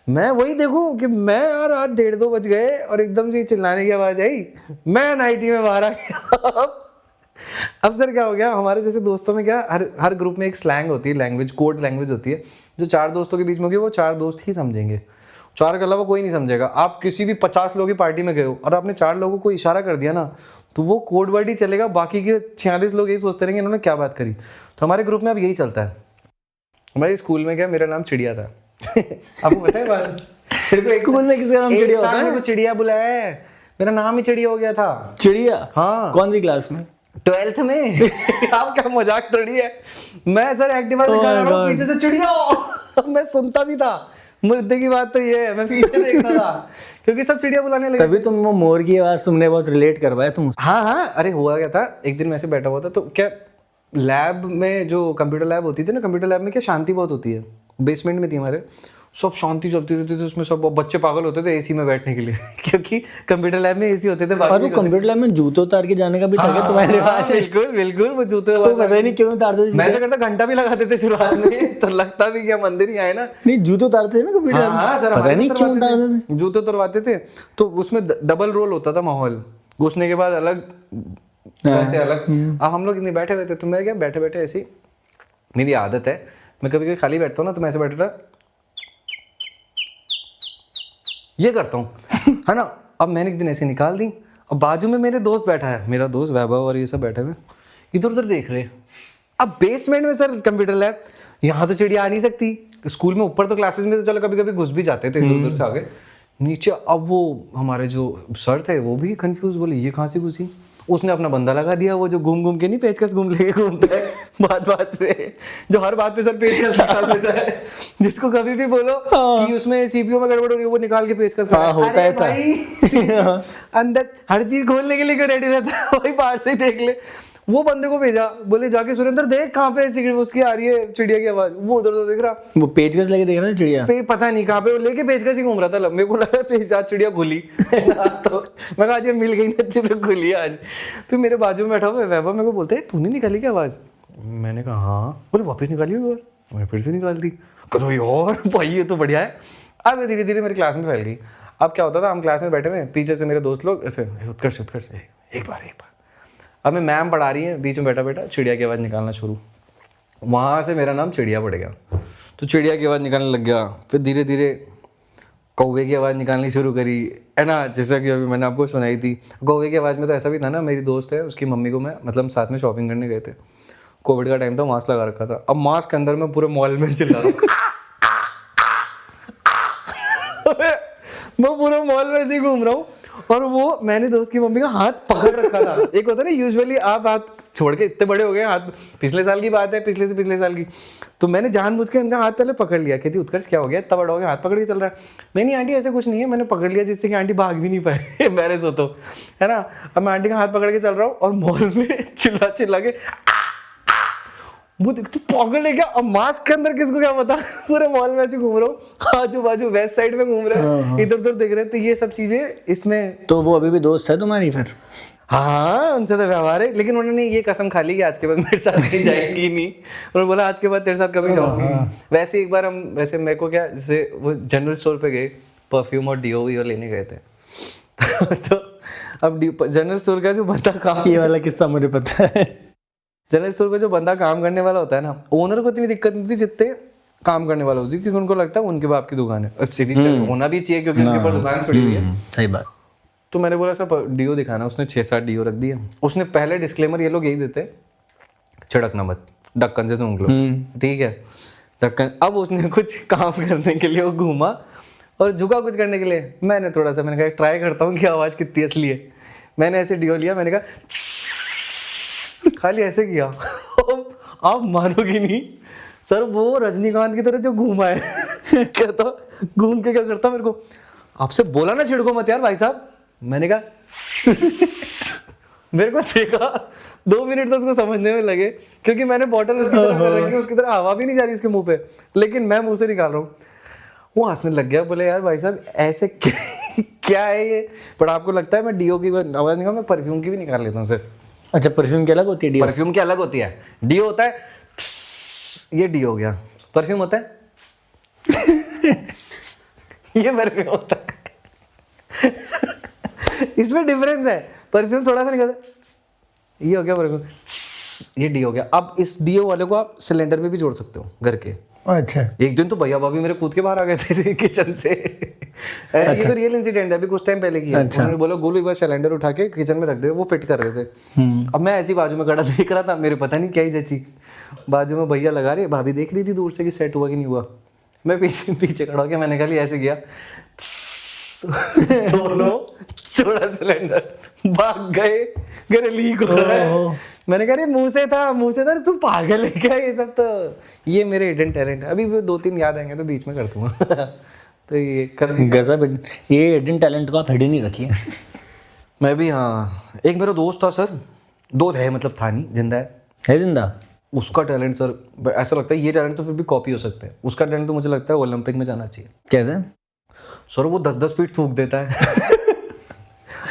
मैं वही देखूं कि मैं यार आज 1:30-2 बज गए और एकदम से चिल्लाने की आवाज आई, मैं नाइटी में बाहर आ गया। अब सर क्या हो गया, हमारे जैसे दोस्तों में क्या हर ग्रुप में एक स्लैंग होती है, लैंग्वेज, कोड लैंग्वेज होती है, जो 4 दोस्तों के बीच में होगी वो 4 दोस्त ही समझेंगे, 4 के अलावा कोई नहीं समझेगा। आप किसी भी 50 लोगों की पार्टी में गए हो और आपने 4 लोगों को इशारा कर दिया ना, तो वो कोड वर्ड ही चलेगा, बाकी के 46 लोग यही सोचते रहेंगे इन्होंने क्या बात करी। तो हमारे ग्रुप में अब यही चलता है। हमारे स्कूल में क्या, मेरा नाम चिड़िया था। आपको पता है बात? स्कूल में किसका नाम चिड़िया होता है? चिड़िया बुलाया है, मेरा नाम ही चिड़िया हो गया था। चिड़िया? हाँ। कौन सी क्लास में? 12th में। आप क्या मजाक थोड़ी है, मैं सर एक्टिवा से जा रहा हूँ, पीछे से चिड़िया। मैं सुनता भी था, मुद्दे की बात तो ये है, मैं पीछे देखता था क्योंकि सब चिड़िया बुलाने लगे। तभी तुम वो मोर की आवाज तुमने बहुत रिलेट कर पाया तुम। हाँ, अरे हुआ क्या था, एक दिन मैं ऐसे बैठा हुआ था, तो क्या लैब में जो कंप्यूटर लैब होती थी ना, कंप्यूटर लैब में क्या शांति बहुत होती है, बेसमेंट में थी हमारे, सब शांति चलती रहती थी उसमें, सब बच्चे पागल होते थे एसी में बैठने के लिए क्योंकि कंप्यूटर लैब में एसी होते थे। और वो कंप्यूटर लैब में जूते उतार के जाने का भी था क्या तुम्हारे पास? बिल्कुल वो जूते तो पता नहीं क्यों उतारते थे। मैं तो करता घंटा भी लगाते थे शुरुआत में, तो लगता भी क्या मंदिर ही आए ना। नहीं, जूते उतारते थे ना कंप्यूटर लैब में। सर पता नहीं क्यों उतारते थे, जूते उतरवाते थे। तो उसमें डबल रोल होता था, माहौल घुसने के बाद अलग, वैसे अलग। अब हम लोग इतने बैठे हुए थे, तो मैं क्या बैठे बैठे ऐसी, मेरी आदत है, मैं कभी कभी खाली बैठता हूँ ना, तो मैं ऐसे बैठा था, ये करता हूँ है ना। अब मैंने एक दिन ऐसे निकाल दी, अब बाजू में मेरे दोस्त बैठा है, मेरा दोस्त वैभव और ये सब बैठे हुए इधर उधर देख रहे। अब बेसमेंट में सर कंप्यूटर लैब, यहाँ तो चिड़िया आ नहीं सकती। स्कूल में ऊपर तो क्लासेस में तो चलो कभी कभी घुस भी जाते थे इधर उधर से आगे नीचे। अब वो हमारे जो सर थे वो भी कंफ्यूज, बोले ये कहाँ से घुसी। उसने अपना बंदा लगा दिया, वो जो घूम घूम के नहीं पेचकस घूम लेके घूमता है बात बात पे, जो हर बात पे सर पेचकस निकाल देता है, जिसको कभी भी बोलो कि उसमें सीपीयू में गड़बड़ हो रही है, वो निकाल के पेचकस खड़ा है। होता है ऐसा। अंदर हर चीज खोलने के लिए क्यों रेडी रहता है, वही बाहर से ही देख ले। वो बंदे को भेजा, बोले जाके सुरेंद्र देख कहाँ पे उसकी आ रही है चिड़िया की आवाज। वो उधर उधर देख रहा, वो पेचकस लेके देख रहा है चिड़िया, पता नहीं कहाँ पे वो लेके पेचकस ही घूम रहा था। मेरे को लगा पेचकस चिड़िया खुली तो मैं कहा आज ये मिल गई नहीं तो खुली आज। फिर मेरे बाजू में बैठा हुआ वैभव मेरे को बोलते है तूने निकाली क्या आवाज? मैंने कहा हाँ। बोले वापस निकाली एक बार। मैं फिर से निकाल दी। कहो यार भाई ये तो बढ़िया है। अब धीरे धीरे मेरी क्लास में फैल गई। अब क्या होता था, हम क्लास में बैठे हुए, पीछे से मेरे दोस्त लोग ऐसे उत्कर्ष एक बार। अब मैं मैम पढ़ा रही है, बीच में बैठा बैठा चिड़िया की आवाज़ निकालना शुरू। वहाँ से मेरा नाम चिड़िया पड़ गया, तो चिड़िया की आवाज़ निकालने लग गया। फिर धीरे धीरे कौवे की आवाज़ निकालनी शुरू करी, है ना, जैसा कि अभी मैंने आपको सुनाई थी। कौवे की आवाज़ में तो ऐसा भी था ना, मेरी दोस्त है उसकी मम्मी को मैं मतलब साथ में शॉपिंग करने गए थे, कोविड का टाइम था, मास्क लगा रखा था। अब मास्क के अंदर मैं पूरे मॉल में चिल्ला रहा हूँ मैं पूरे मॉल में ऐसे ही घूम रहा हूँ, और वो मैंने दोस्त की मम्मी का हाथ पकड़ रखा था। एक होता है ना यूजुअली आप हाथ छोड़ के इतने बड़े हो गए, हाथ पिछले साल की बात है, पिछले से पिछले साल की, तो मैंने जानबूझ के उनका हाथ पहले पकड़ लिया। कहती उत्कर्ष क्या हो गया, इतना बड़ा हो गया हाथ पकड़ के चल रहा है। मैं नहीं आंटी ऐसे कुछ नहीं है, मैंने पकड़ लिया जिससे कि आंटी भाग भी नहीं पाए मेरे से तो, है ना। अब मैं आंटी का हाथ पकड़ के चल रहा हूँ और मॉल में चिल्ला चिल्ला के वो तू पागल है क्या। अब मास्क के अंदर किसको क्या पता, पूरे मॉल में ऐसे घूम रहा हूँ, आजू बाजू वेस्ट साइड में घूम रहे हैं, इधर उधर देख रहे हैं। तो ये सब चीजें इसमें। तो वो अभी भी दोस्त है तुम्हारी फिर? हाँ, उनसे तो व्यवहार है, लेकिन उन्होंने ये कसम खा ली कि आज के बाद मेरे साथ कहीं जाएंगी नहीं। उन्होंने बोला आज के बाद तेरे साथ कभी जाऊंगी। वैसे एक बार हम, वैसे मेरे को क्या, जैसे वो जनरल स्टोर पे गए, परफ्यूम और डीओ लेने गए थे तो अब जनरल स्टोर का जो बंदा काम, ये वाला किस्सा मुझे पता है। जनरल स्टोर पे जो बंदा काम करने वाला होता है ना, ओनर को इतनी दिक्कत नहीं थी जितने काम करने वाला होती है, क्योंकि उनको लगता है उनके बाप की दुकान है। अब सीधी होना भी चाहिए क्योंकि उनके ऊपर दुकान पड़ी हुई है। सही बात। तो मैंने बोला सर डीओ दिखाना, उसने 6-7 डीओ रख दिए। उसने पहले डिस्क्लेमर ये लोग यही देते, छिड़कना मत, ढक्कन से सूंघ लो, ठीक है ढक्कन। अब उसने कुछ काम करने के लिए वो घूमा और झुका कुछ करने के लिए, मैंने थोड़ा सा, मैंने कहा ट्राई करता हूँ कि आवाज़ कितनी असली है। मैंने ऐसे डीओ लिया, मैंने कहा खाली ऐसे किया आप मानोगे नहीं सर, वो रजनीकांत की तरह जो घूमा है कहता घूम के क्या करता मेरे को, आपसे बोला ना छिड़को मत यार भाई साहब। मैंने कहा मेरे को देखा 2 मिनट तो उसको समझने में लगे, क्योंकि मैंने बॉटल उसकी तरफ कर रखी, उसकी तरफ हवा भी नहीं जा रही उसके मुंह पे, लेकिन मैं मुंह से निकाल रहा हूँ। वो हंसने लग गया, बोले यार भाई साहब ऐसे क्या है ये। पर आपको लगता है मैं डीओ की आवाज निकाल, मैं परफ्यूम की भी निकाल लेता हूँ सर। अच्छा, परफ्यूम की अलग होती है, परफ्यूम की अलग होती है, डीओ होता है ये डी हो गया, परफ्यूम होता है ये परफ्यूम होता है इसमें डिफरेंस है, परफ्यूम थोड़ा सा निकलता है, ये हो गया परफ्यूम, ये डी हो गया। अब इस डीओ वाले को आप सिलेंडर में भी जोड़ सकते हो घर के। अच्छा, एक दिन तो भैया भाभी मेरे कूद के बाहर आ गए थे किचन से। ऐसे ये तो रियल इंसिडेंट है, अभी कुछ टाइम पहले की है। उन्होंने बोला गोलू एक बार सिलेंडर उठा के किचन में रख दे, वो फिट कर रहे थे। अब मैं ऐसी बाजू में खड़ा देख रहा था, मेरे पता नहीं क्या ही जची, बाजू में भैया लगा रहे, भाभी देख रही थी दूर से कि सेट हुआ कि नहीं हुआ। मैं पीछे पीछे खड़ा हो गया, मैंने खाली ऐसे किया दोनों छोड़ा सिलेंडर, भाग गए, घर लीक हो रहा है। मैंने कहा मुंह से था, तू पागल है क्या, ये सब तो ये मेरे हिडन टैलेंट है। अभी भी 2-3 याद आएंगे तो बीच में कर दूंगा तो ये कभी गजब, ये हिडन टैलेंट को आप हिडन ही रखिए। मैं भी, हाँ एक मेरा दोस्त था सर, दोस्त है मतलब था नहीं, जिंदा है जिंदा। उसका टैलेंट सर ऐसा लगता है ये टैलेंट तो फिर भी कॉपी हो सकते हैं, उसका टैलेंट तो मुझे लगता है ओलंपिक में जाना चाहिए। कैसे सर वो 10-10 फीट थूक देता है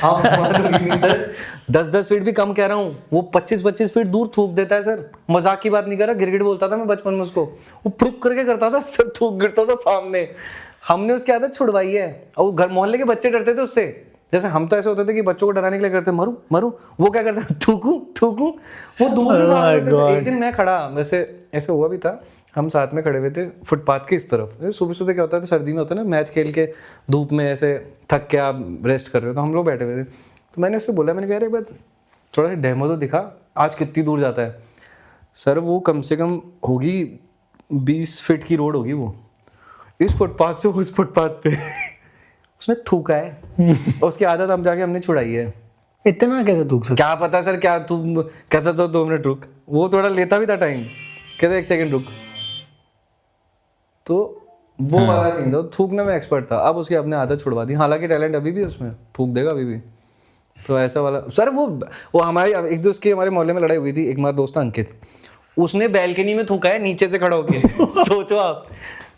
आप मानोगे नहीं सर, 10-10 फीट भी कम कह रहा हूँ, वो 25-25 फीट दूर थूक देता है सर, मजाक की बात नहीं कर रहा, गिरगिट बोलता था मैं बचपन में उसको, वो फुक करके करता था सर, थूक गिरता था सामने। हमने उसकी आदत छुड़वाई है, और वो घर मोहल्ले के बच्चे डरते थे उससे, जैसे हम तो ऐसे होते थे कि बच्चों को डराने के लिए करते मरू मरू, वो क्या करता थूकू थूकू, वो दूर भी भाग जाते थे। एक दिन मैं खड़ा, वैसे ऐसे हुआ भी था, हम साथ में खड़े हुए थे फुटपाथ के इस तरफ, सुबह सुबह क्या होता है सर्दी में होता है ना, मैच खेल के धूप में ऐसे थक के आप रेस्ट कर रहे हो, तो हम लोग बैठे हुए थे। तो मैंने उससे बोला, मैंने कहा अरे बात थोड़ा सा डेमो तो दिखा, आज कितनी दूर जाता है। सर वो कम से कम होगी 20 फीट की रोड होगी, वो इस फुटपाथ से उस फुटपाथ पे उसने थूका है और उसकी आदत हम जाके हमने छुड़ाई है। इतना कैसे थूक सकते? क्या पता सर, क्या तुम कहता तो 2 मिनट रुक, वो थोड़ा लेता भी था टाइम, कहता 1 सेकंड रुक, तो वो वाला सीन था। थूकने में एक्सपर्ट था, अब उसकी अपने आदत छुड़वा दी, हालांकि टैलेंट अभी भी उसमें, थूक देगा अभी भी। तो ऐसा वाला सर, वो हमारी एक दोस्त की हमारे मोहल्ले में लड़ाई हुई थी, एक हमारा दोस्त था अंकित, उसने बैल्कनी में थूका है नीचे से खड़ा होके सोचो आप,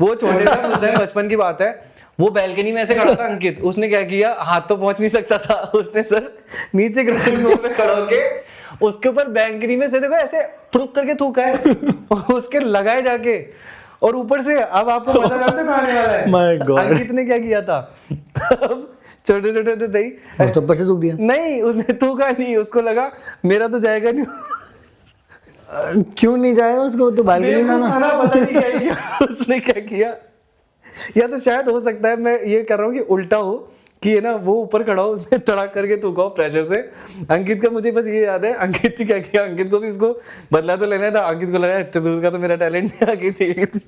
वो छोटे थे, बचपन की बात है, वो बैल्कनी में ऐसे खड़ा था अंकित, उसने क्या किया, हाथ तो पहुंच नहीं सकता था, उसने सर नीचे ग्राउंड फ्लोर पे खड़ा होके उसके ऊपर बैल्कनी में से देखो ऐसे फुड़क करके थूका है उसके लगाए जाके, और ऊपर से अब आपको मजा जानते कहाँ आने वाला है, My God. अंकित ने क्या किया था छोटे छोटे थे दही, तो ऊपर से थूक दिया? नहीं उसने थूका नहीं, उसको लगा मेरा तो जाएगा नहीं क्यों नहीं जाएगा उसको, तो बालकनी में ना। पता नहीं क्या किया उसने, क्या किया, या तो शायद हो सकता है मैं ये कर रहा हूँ कि उल्टा हो कि है ना, वो ऊपर खड़ा हो, उसने तड़ाक करके थूका प्रेशर से। अंकित का मुझे बस ये याद है, अंकित ने क्या किया, अंकित को भी इसको बदला तो लेना था, अंकित को लगा इतने दूर का तो मेरा टैलेंट नहीं, अंकित